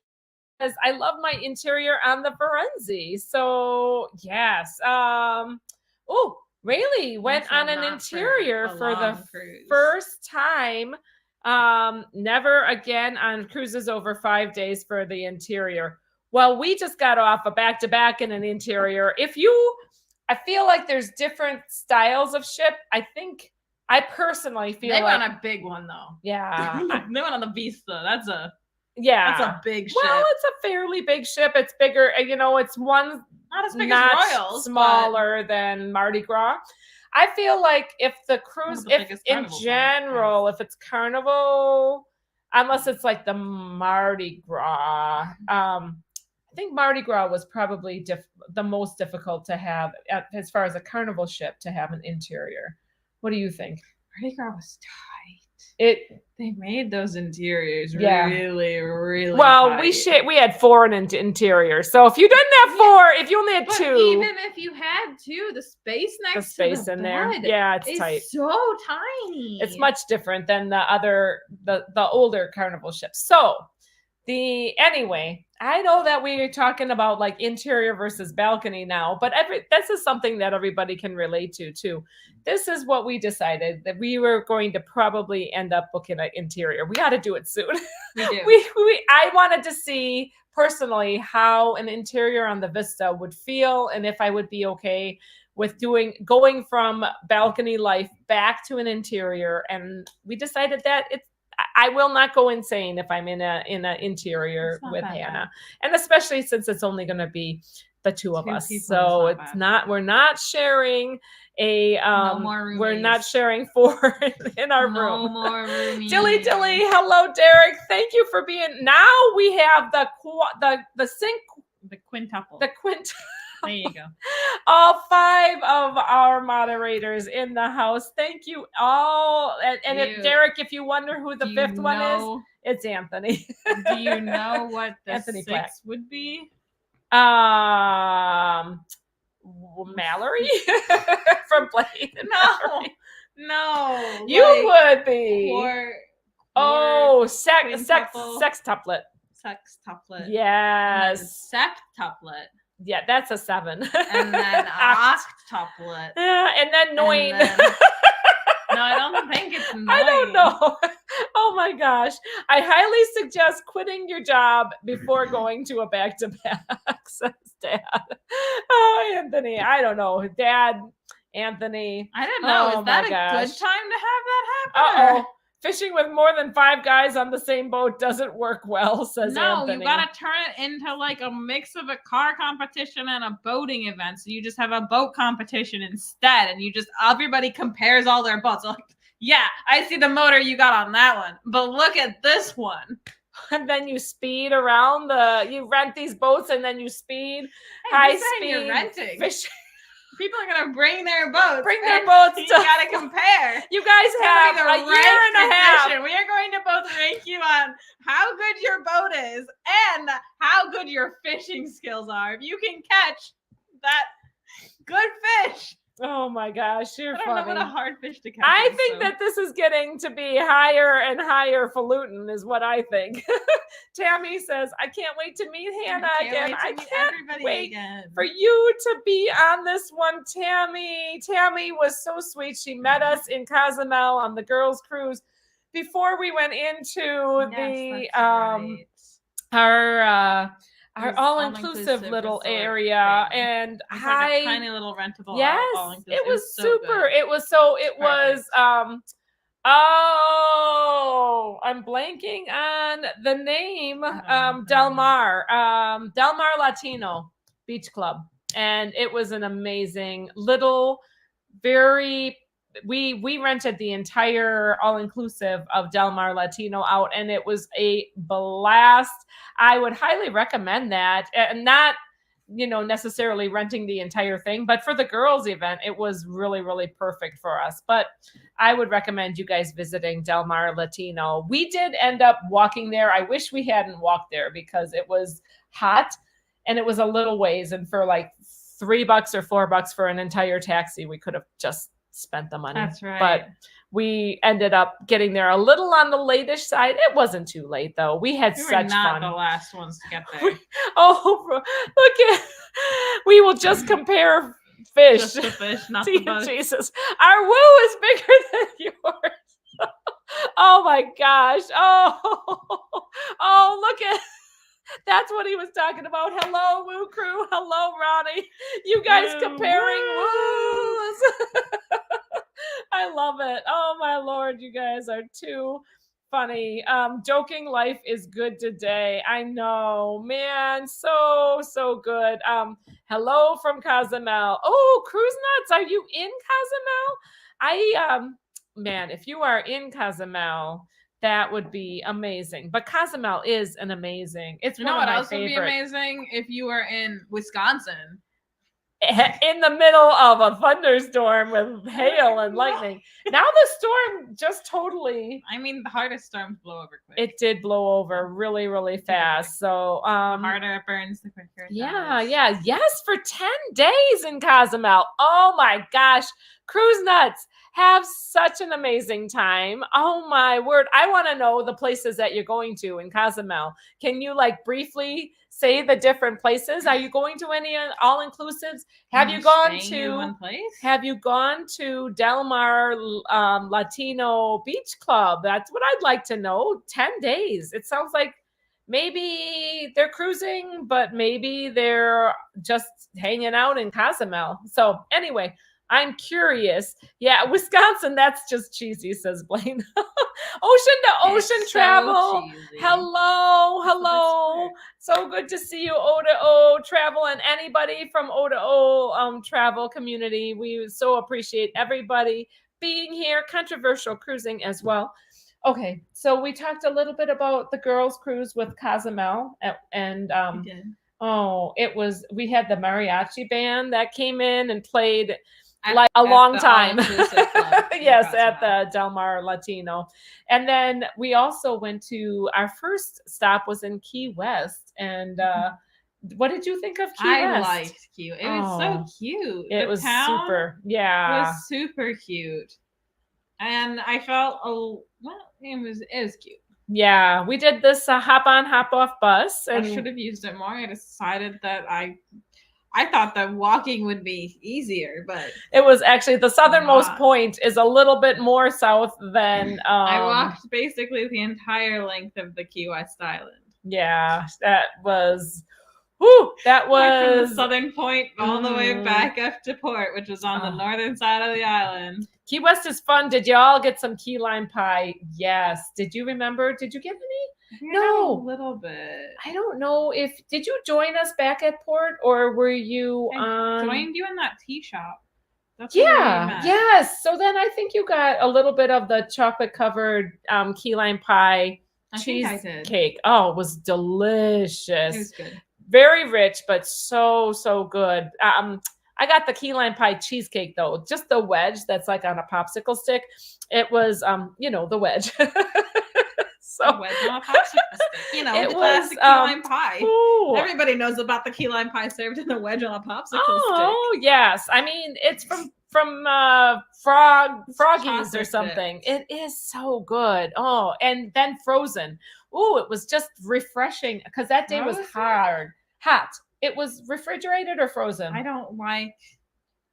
Because I love my interior on the Firenze. So yes. Oh, Rayleigh went on an interior for the first time. Never again on cruises over 5 days for the interior. Well, we just got off a back-to-back in an interior. I feel like there's different styles of ship. I personally feel they went on a big one though. Yeah. They went on the Vista. That's a big ship. Well, it's a fairly big ship. It's bigger. It's one not as big as Royals, smaller than Mardi Gras. I feel like if the cruise, if in general, if it's Carnival, unless it's like the Mardi Gras. I think Mardi Gras was probably the most difficult to have as far as a carnival ship to have an interior. What do you think? Mardi Gras was tight. They made those interiors Yeah. really, really well, tight. we had 4 in interior. So if you didn't have 4, if you only had But 2, even if you had 2, the space next space to the in bed there, yeah, it's is tight. so tiny. It's much different than the older carnival ships. So anyway, I know that we are talking about like interior versus balcony now, but this is something that everybody can relate to too. This is what we decided, that we were going to probably end up booking an interior. We got to do it soon. We do. I wanted to see personally how an interior on the Vista would feel, and if I would be okay with going from balcony life back to an interior. And we decided that I will not go insane if I'm in an interior with Hannah, and especially since it's only going to be the 2 of us. So we're not sharing no more roomies. We're not sharing 4 in our room. No more roomies. Dilly, hello, Derek. Thank you for being. Now we have the sync, the quintuple. There you go. All 5 of our moderators in the house. Thank you all. And Derek, if you wonder who the 5th one is, it's Anthony. Do you know what the Anthony 6th Black would be? Mallory from Blade. No. You would be. Sextuplet. Sextuplet. Yes. Septuplet. Yeah, that's a 7. And then octuplet. Yeah, and then noin. No, I don't think it's noin. I don't know. Oh my gosh. I highly suggest quitting your job before going to a back-to-back, says Dad. Oh, Anthony. I don't know. Dad, Anthony. I don't know. Oh, is that a good time to have that happen? Uh-oh. Fishing with more than 5 guys on the same boat doesn't work well, says Anthony. No, you gotta turn it into like a mix of a car competition and a boating event. So you just have a boat competition instead, and everybody compares all their boats. Like, yeah, I see the motor you got on that one, but look at this one. And then you speed around you rent these boats and then you speed high speed. You're renting. Fishing. People are going to bring their boats. You got to compare. You guys have a year and a half. We are going to both rank you on how good your boat is and how good your fishing skills are. If you can catch that good fish. Oh my gosh, you're funny. I don't know what a hard fish to catch. I think that this is getting to be higher and higher falutin is what I think. Tammy says, I can't wait to meet Hannah again. I can't wait for you to be on this one, Tammy. Tammy was so sweet. She met us in Cozumel on the girls' cruise before we went into our all-inclusive little resort area thing. And like a tiny little rentable. Yes, it was super. Good. It was I'm blanking on the name. Del Mar Latino Beach Club, and it was an amazing little, very. We rented the entire all-inclusive of Del Mar Latino out, and it was a blast. I would highly recommend that, and not, necessarily renting the entire thing, but for the girls' event, it was really, really perfect for us. But I would recommend you guys visiting Del Mar Latino. We did end up walking there. I wish we hadn't walked there because it was hot, and it was a little ways, and for like $3 or $4 for an entire taxi, we could have just spent the money. That's right. But we ended up getting there a little on the late-ish side. It wasn't too late though. We had such fun. The last ones to get there. We will just compare fish. Just the fish, not the boat. Jesus, our woo is bigger than yours. Oh my gosh. Oh, look at. That's what he was talking about. Hello, Woo Crew. Hello, Ronnie. You guys comparing woos. I love it. Oh, my Lord. You guys are too funny. Joking life is good today. I know, man. So good. Hello from Cozumel. Oh, Cruise Nuts. Are you in Cozumel? Man, if you are in Cozumel, That would be amazing. But Cozumel is an amazing. It's You one know of what my else would be favorite. amazing if you were in Wisconsin? In the middle of a thunderstorm with hail and lightning. Now the storm just totally. I mean, the hardest storms blow over quick. It did blow over really, really fast. So the harder it burns, the quicker it dies. yeah. Yes, for 10 days in Cozumel. Oh my gosh. Cruise nuts. Have such an amazing time. Oh my word. I want to know the places that you're going to in Cozumel. Can you like briefly say the different places? Are you going to any all-inclusives? Have you gone to one place? Have you gone to Del Mar Latino Beach Club? That's what I'd like to know. 10 days. It sounds like maybe they're cruising, but maybe they're just hanging out in Cozumel. So anyway, I'm curious. Yeah, Wisconsin, that's just cheesy, says Blaine. Ocean to ocean travel. Cheesy. Hello. So good to see you, O2O Travel, and anybody from O2O travel community. We so appreciate everybody being here. Controversial cruising as well. Okay, so we talked a little bit about the girls' cruise with Cozumel, and we had the mariachi band that came in and played like a long time. Yes, at the Del Mar Latino. And then we also went to, our first stop was in Key West. And what did you think of Key West? I liked Key West. It was so cute. It was super. Yeah. It was super cute. And I felt, it was cute. Yeah, we did this hop on, hop off bus. And I should have used it more. I decided that I thought that walking would be easier, but it was actually the southernmost point is a little bit more south than I walked basically the entire length of the Key West Island. Yeah, that was from the southern point all the way back up to port, which was on the northern side of the island. Key West is fun. Did y'all get some key lime pie? Yes. Did you remember? Did you get any? No, a little bit. I don't know did you join us back at port, or were you joined you in that tea shop? That's yes. So then I think you got a little bit of the chocolate covered key lime pie cheesecake. Oh, it was delicious. It was good. Very rich, but so good. I got the key lime pie cheesecake though, just the wedge that's like on a popsicle stick. It was, the wedge. So wedge on a popsicle stick. The classic key lime pie. Ooh. Everybody knows about the key lime pie served in the wedge on a popsicle stick. Oh yes, I mean it's from Froggies or something. It is so good. Oh, and then frozen. Oh, it was just refreshing because that day was hot. It was refrigerated or frozen? I don't like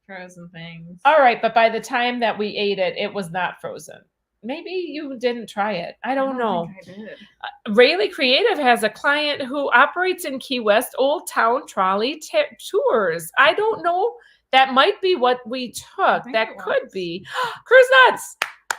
frozen things. All right, but by the time that we ate it, it was not frozen. Maybe you didn't try it. I don't know. Think I did. Rayleigh Creative has a client who operates in Key West Old Town Trolley Tours. I don't know. That might be what we took. That could be. Cruise Nuts!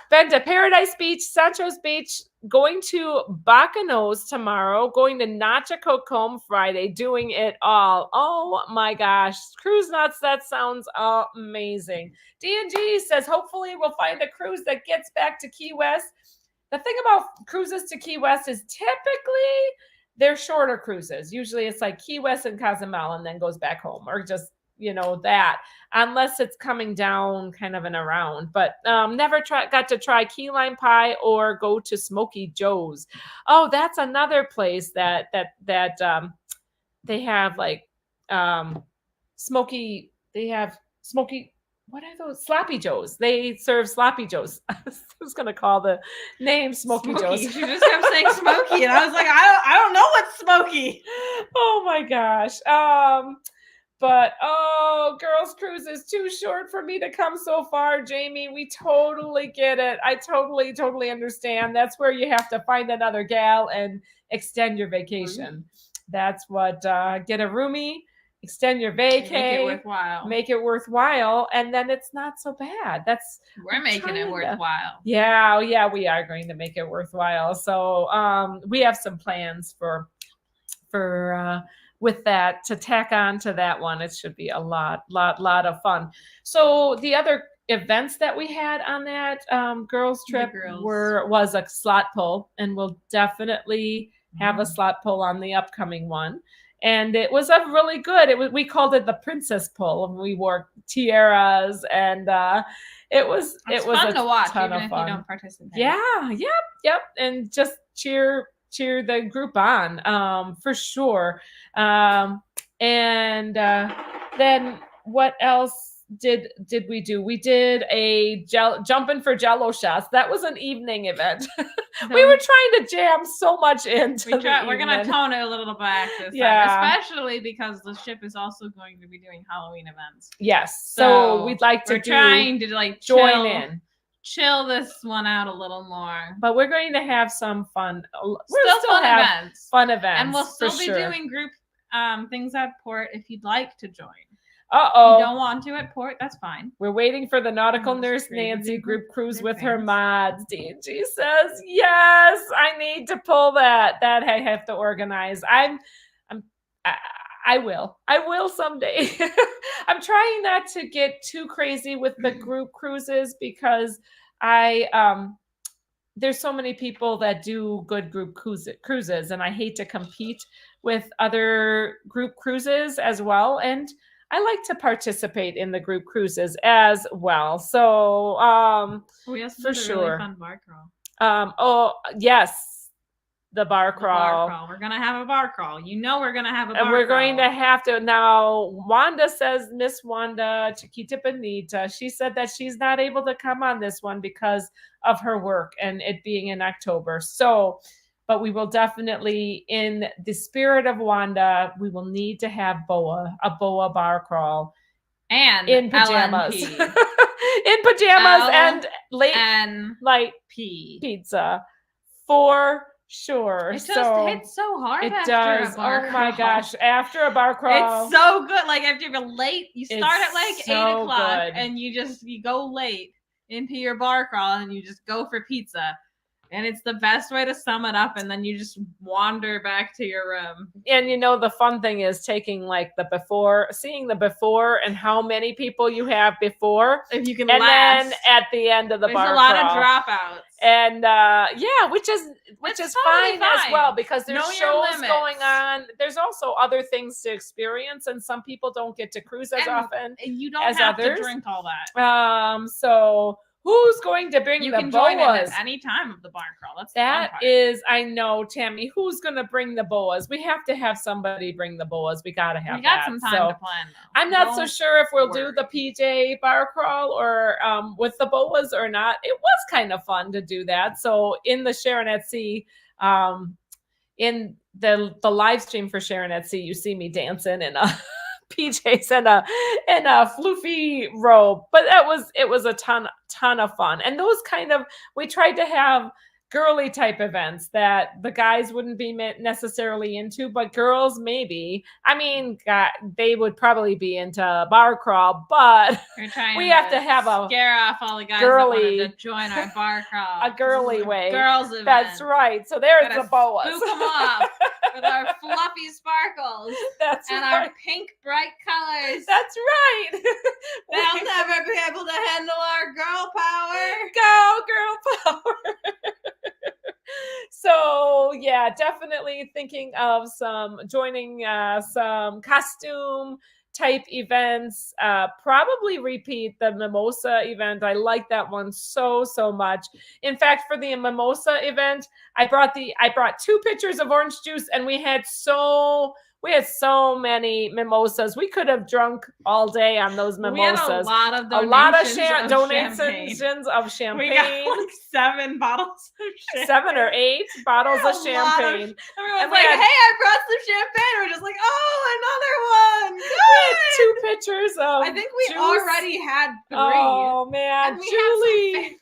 Been to Paradise Beach, Sancho's Beach, going to Bacanos tomorrow, going to Nachacocombe Friday, doing it all. Oh my gosh. Cruise Nuts, that sounds amazing. D&G says, hopefully we'll find a cruise that gets back to Key West. The thing about cruises to Key West is typically they're shorter cruises. Usually it's like Key West and Cozumel and then goes back home, or just that, unless it's coming down kind of and around. But never got to try key lime pie or go to Smoky Joe's. Oh, that's another place that they have like smoky. They have smoky. What are those? Sloppy Joe's. They serve Sloppy Joe's. I was going to call the name Smoky Joe's. You just kept saying Smoky, and I was like, I don't know what's Smoky. Oh my gosh. But, girls' cruise is too short for me to come so far, Jamie. We totally get it. I totally understand. That's where you have to find another gal and extend your vacation. That's what, get a roomie, extend your vacay. Make it worthwhile. And then it's not so bad. We're making it worthwhile. Yeah, we are going to make it worthwhile. So, we have some plans for with that to tack on to that one. It should be a lot of fun. So the other events that we had on that girls trip girls. was a slot pull, and we'll definitely have a slot pull on the upcoming one. And it was a really good. We called it the princess pull, and we wore tiaras, and it was fun to watch, ton even of if fun. you don't participate. Yeah, yep, and just cheer the group on, for sure. And then what else did we do? We did a jumping for Jello shots. That was an evening event. We were trying to jam so much into the evening. We're gonna tone it a little back this time, especially because the ship is also going to be doing Halloween events. Yes, so we'd like to trying to like chill this one out a little more. But we're going to have some fun. Fun events, and we'll still be doing group things at port if you'd like to join. If you don't want to at port, that's fine. We're waiting for the Nautical Nurse Nancy group cruise with her mods. D&G says, yes, I need to pull that. That I have to organize. I will someday. I'm trying not to get too crazy with the group cruises because there's so many people that do good group cruises, and I hate to compete with other group cruises as well. And I like to participate in the group cruises as well. So, we also for did a sure. really fun bar crawl. Oh yes, the bar crawl. We're gonna have a bar crawl. We're gonna have a bar crawl. And we're going to have to now. Wanda says, Miss Wanda Chiquita Benita. She said that she's not able to come on this one because of her work and it being in October. So. But we will definitely, in the spirit of Wanda, we will need to have a BOA bar crawl. And in pajamas. LNP. In pajamas and light pizza. For sure. It just hits so hard after a bar crawl. My gosh. After a bar crawl. It's so good. Like after you're late, you start at like 8 o'clock good. And you go late into your bar crawl and you just go for pizza. And it's the best way to sum it up. And then you just wander back to your room. And the fun thing is taking like seeing the before and how many people you have before. If you can and last. Then at the end of the bar crawl. There's a lot crawl. of dropouts. And which is totally fine as well because there's shows limits. going on. There's also other things to experience, and some people don't get to cruise as often. And you don't as have others. to drink all that. So who's going to bring the boas? You can join in at any time of the bar crawl. That is, I know, Tammy. Who's going to bring the boas? We have to have somebody bring the boas. We got to have. We got some time to plan. Though. I'm not so sure if we'll do the PJ bar crawl or with the boas or not. It was kind of fun to do that. So in the Sharon at Sea, in the live stream for Sharon at Sea, you see me dancing in a PJs and a floofy robe, but it was a ton of fun. And those we tried to have girly type events that the guys wouldn't be necessarily into, but girls maybe. I mean, they would probably be into bar crawl, but we have to have a scare off all the guys girly, that wanted to join our bar crawl. A girly way. Girls event. That's right. So there's the boas. Spook them off with our fluffy sparkles. That's and right. our pink bright colors. That's right. They'll never be able to handle our girl power. Go girl power. So yeah, definitely thinking of joining some costume type events, probably repeat the mimosa event. I like that one so much. In fact, for the mimosa event, I brought 2 pitchers of orange juice, and we had so many mimosas. We could have drunk all day on those mimosas. We had a lot of donations of champagne. We got like 7 bottles of champagne. 7 or 8 bottles of champagne. Everyone's like, hey, I brought some champagne. We're just like, oh, another one. We had 2 pitchers of I think we juice. Already had 3. Oh, man. And Julie.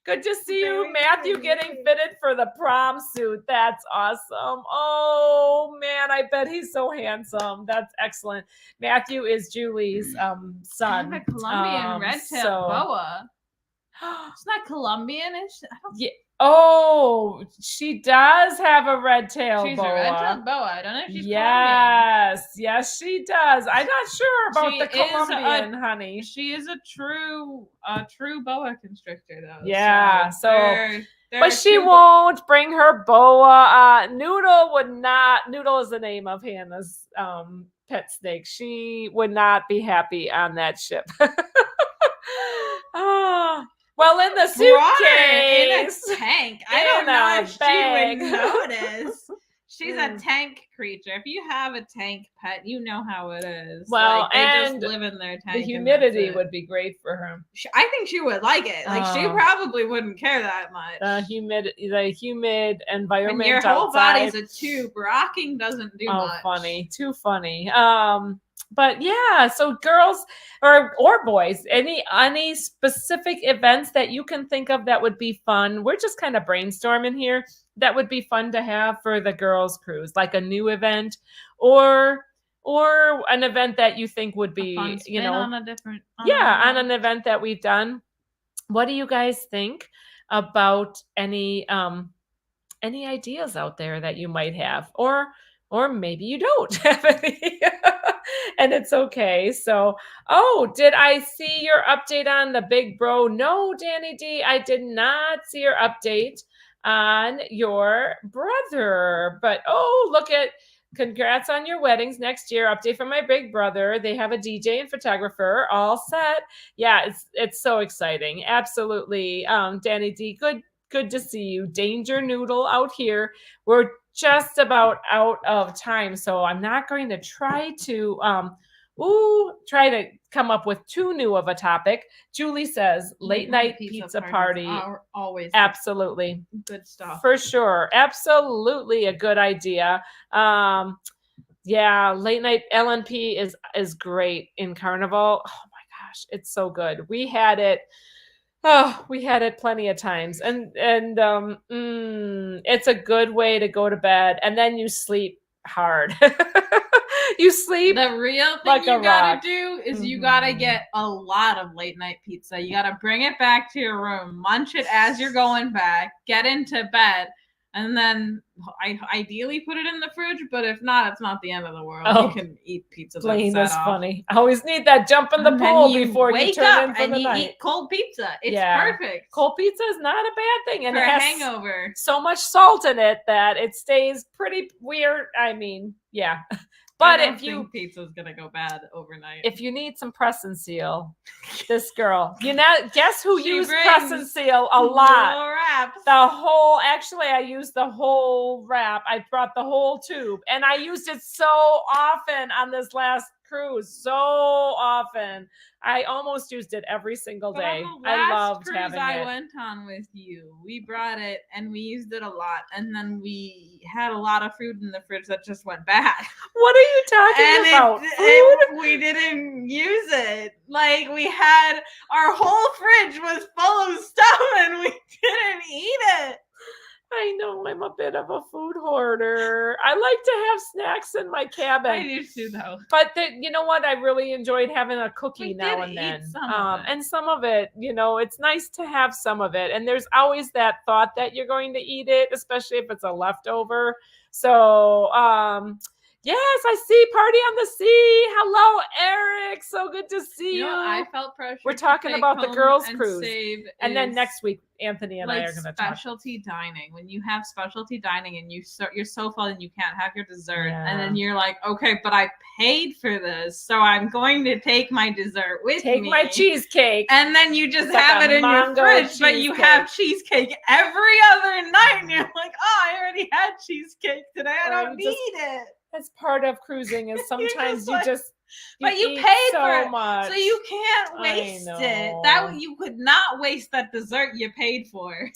Good to see you. Matthew getting fitted for the prom suit. That's awesome. Oh, man. I bet he's so handsome. That's excellent. Matthew is Julie's son. I have a Colombian red-tailed boa. It's not Colombian. Oh, she does have a red tail She's boa. a red-tailed boa. I don't know if she's Yes, she does. I'm not sure about She the is a- Colombian, honey. Colombian. She is a true boa constrictor, though. Yeah, so there but are she two won't bring her boa. Noodle would not. Noodle is the name of Hannah's pet snake. She would not be happy on that ship. Oh, well, in the brought her suitcase. in a tank. In I don't know a if bag. she would notice. She's a Mm. tank creature. If you have a tank pet, you know how it is. Well, like, they and just live in their tank. The and humidity that's it. would be great for her. I think she would like it. Like, she Oh. probably wouldn't care that much. The humid environment. When your whole outside. body's a tube, rocking doesn't do Oh, much. funny. Too funny. But yeah, so girls or boys, any specific events that you can think of that would be fun? We're just kind of brainstorming here. That would be fun to have for the girls cruise, like a new event or an event that you think would be, on a different on an event that we've done. What do you guys think about any ideas out there that you might have, or maybe you don't have any, and it's okay. So, did I see your update on the big bro? No, Danny D, I did not see your update on your brother, but congrats on your weddings next year. Update from my big brother. They have a DJ and photographer all set. Yeah, it's so exciting. Absolutely. Danny D, good to see you. Danger Noodle out here. We're just about out of time, so I'm not going to try to come up with too new of a topic. Julie says late night pizza party. Are always absolutely good stuff. For sure. Absolutely a good idea. Yeah, late night LNP is great in Carnival. Oh my gosh, it's so good. We had it plenty of times, and it's a good way to go to bed, and then you sleep hard. You sleep. The real thing like you a gotta rock. do is you gotta get a lot of late night pizza. You gotta bring it back to your room, munch it as you're going back, get into bed, and then I ideally put it in the fridge, but if not, it's not the end of the world. Oh, you can eat pizza. Blaine is funny. I always need that jump in the pool before you turn in for the night. Eat cold pizza. It's perfect. Cold pizza is not a bad thing, and for it has hangover. So much salt in it that it stays pretty weird. I mean, yeah. But I don't think pizza's gonna go bad overnight. If you need some press and seal, this girl, guess who used press and seal a lot? Wraps. I used the whole wrap. I brought the whole tube, and I used it so often on this last cruise. So often. I almost used it every single day. I loved having it. I went on with you. We brought it and we used it a lot, and then we had a lot of food in the fridge that just went bad. What are you talking about? Food? We didn't use it. Like, we had our whole fridge was full of stuff and we didn't eat it. I know, I'm a bit of a food hoarder. I like to have snacks in my cabin. I do too, though. But you know what? I really enjoyed having a cookie now and then. And some of it, it's nice to have some of it. And there's always that thought that you're going to eat it, especially if it's a leftover. So, yes, I see Party on the Sea. Hello, Eric. So good to see you. I felt pressure. We're talking about the girls' cruise. And then next week, Anthony and I are going to talk. Specialty dining. When you have specialty dining and you're so full and you can't have your dessert. Yeah. And then you're like, okay, but I paid for this. So I'm going to take my dessert with me. Take my cheesecake. And then you just have it in your fridge, but you have cheesecake every other night. And you're like, I already had cheesecake today. I don't need it. That's part of cruising is sometimes you paid so for much. So you can't waste it. You could not waste that dessert you paid for.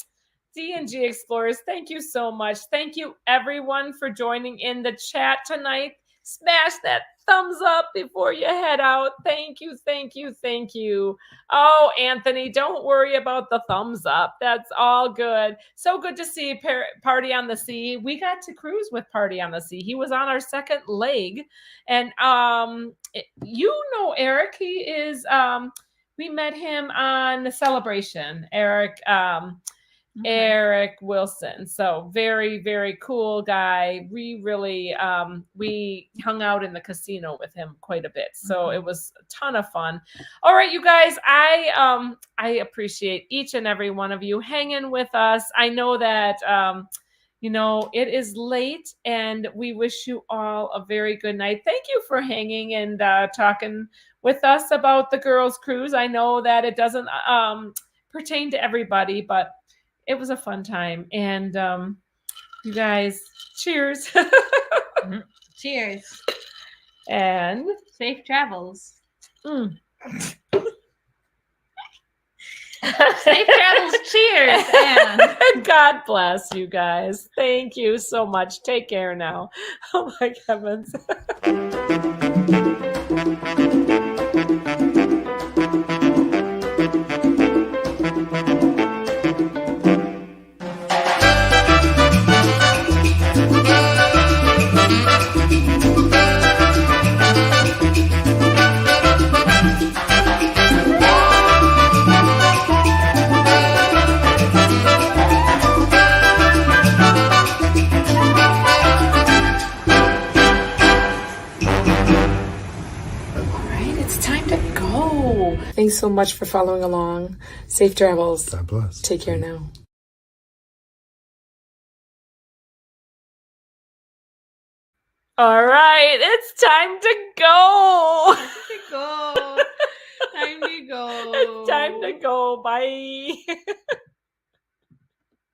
D&G Explorers, thank you so much. Thank you everyone for joining in the chat tonight. Smash that thumbs up before you head out. Thank you, thank you, thank you. Oh, Anthony, don't worry about the thumbs up. That's all good. So good to see Party on the Sea. We got to cruise with Party on the Sea. He was on our second leg. And Eric, he is we met him on the Celebration. Eric Eric Wilson. So very, very cool guy. We really, we hung out in the casino with him quite a bit. So it was a ton of fun. All right, you guys, I appreciate each and every one of you hanging with us. I know that, you know, it is late and we wish you all a very good night. Thank you for hanging and talking with us about the girls' cruise. I know that it doesn't pertain to everybody, but it was a fun time. And you guys, cheers. Cheers. And safe travels. Safe travels. Cheers. And God bless you guys. Thank you so much. Take care now. Oh my heavens. Thanks so much for following along. Safe travels. God bless. Take care now. All right, it's time to go. Time to go. It's time to go. Bye.